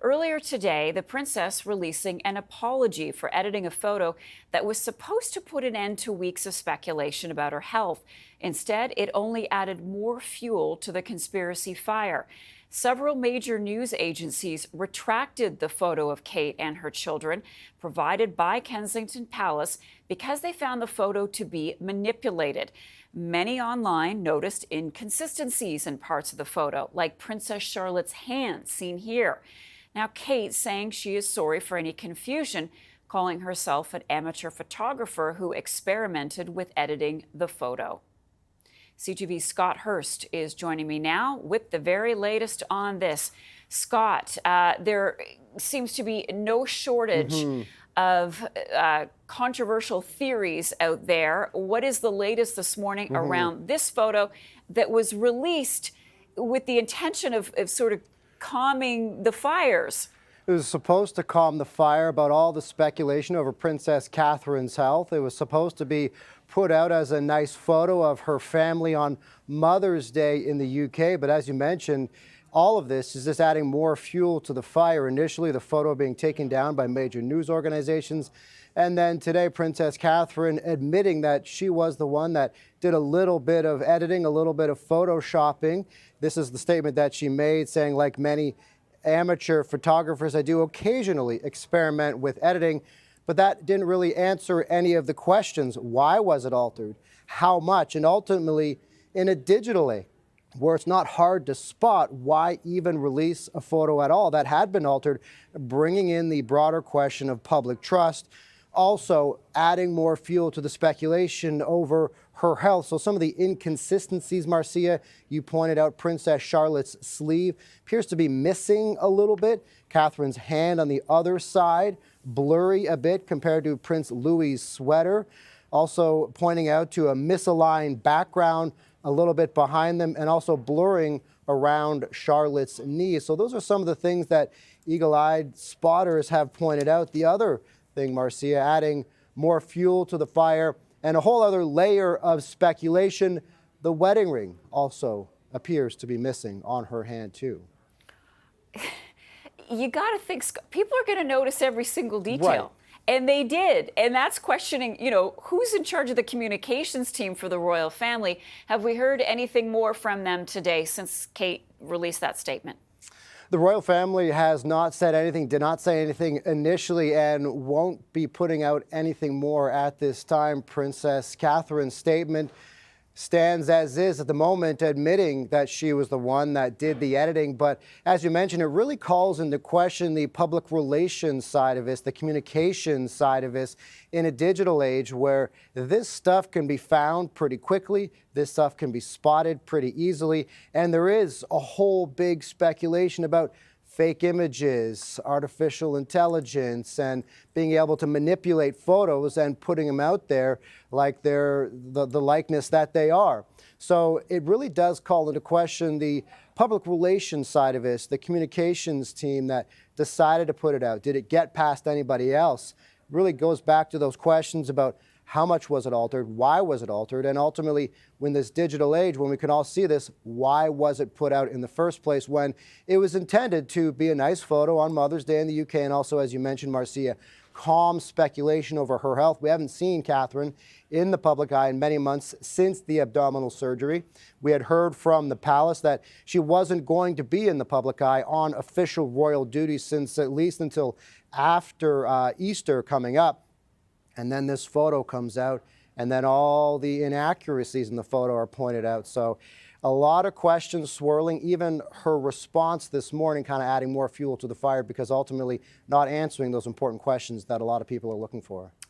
Earlier today, the princess releasing an apology for editing a photo that was supposed to put an end to weeks of speculation about her health. Instead, it only added more fuel to the conspiracy fire. Several major news agencies retracted the photo of Kate and her children provided by Kensington Palace because they found the photo to be manipulated. Many online noticed inconsistencies in parts of the photo, like Princess Charlotte's hand seen here. Now, Kate saying she is sorry for any confusion, calling herself an amateur photographer who experimented with editing the photo. CTV's Scott Hurst is joining me now with the very latest on this. Scott, there seems to be no shortage of controversial theories out there. What is the latest this morning around this photo that was released with the intention of sort of calming the fires? It was supposed to calm the fire about all the speculation over Princess Catherine's health. It was supposed to be put out as a nice photo of her family on Mother's Day in the UK. But as you mentioned, all of this is just adding more fuel to the fire. Initially, the photo being taken down by major news organizations. And then today, Princess Catherine admitting that she was the one that did a little bit of editing, a little bit of photoshopping. This is the statement that she made, saying, like many amateur photographers, I do occasionally experiment with editing, but that didn't really answer any of the questions. Why was it altered? How much? And ultimately, in a digital age, where it's not hard to spot, why even release a photo at all that had been altered, bringing in the broader question of public trust, also adding more fuel to the speculation over her health. So some of the inconsistencies, Marcia, you pointed out, Princess Charlotte's sleeve appears to be missing a little bit. Catherine's hand on the other side, blurry a bit compared to Prince Louis's sweater. Also pointing out to a misaligned background a little bit behind them, and also blurring around Charlotte's knees. So those are some of the things that eagle-eyed spotters have pointed out. The other thing, Marcia, adding more fuel to the fire and a whole other layer of speculation, the wedding ring also appears to be missing on her hand too. You got to think people are going to notice every single detail. Right. And they did. And that's questioning, who's in charge of the communications team for the royal family? Have we heard anything more from them today since Kate released that statement? The royal family has not said anything, did not say anything initially, and won't be putting out anything more at this time. Princess Catherine's statement stands as is at the moment, admitting that she was the one that did the editing. But as you mentioned, it really calls into question the public relations side of this, the communications side of this in a digital age where this stuff can be found pretty quickly. This stuff can be spotted pretty easily. And there is a whole big speculation about fake images, artificial intelligence, and being able to manipulate photos and putting them out there like they're the likeness that they are. So it really does call into question the public relations side of this, the communications team that decided to put it out. Did it get past anybody else? It really goes back to those questions about how much was it altered? Why was it altered? And ultimately, when this digital age, when we can all see this, why was it put out in the first place when it was intended to be a nice photo on Mother's Day in the UK, and also, as you mentioned, Marcia, calm speculation over her health. We haven't seen Catherine in the public eye in many months since the abdominal surgery. We had heard from the palace that she wasn't going to be in the public eye on official royal duty since at least until after Easter coming up. And then this photo comes out, and then all the inaccuracies in the photo are pointed out. So a lot of questions swirling, even her response this morning kind of adding more fuel to the fire because ultimately not answering those important questions that a lot of people are looking for.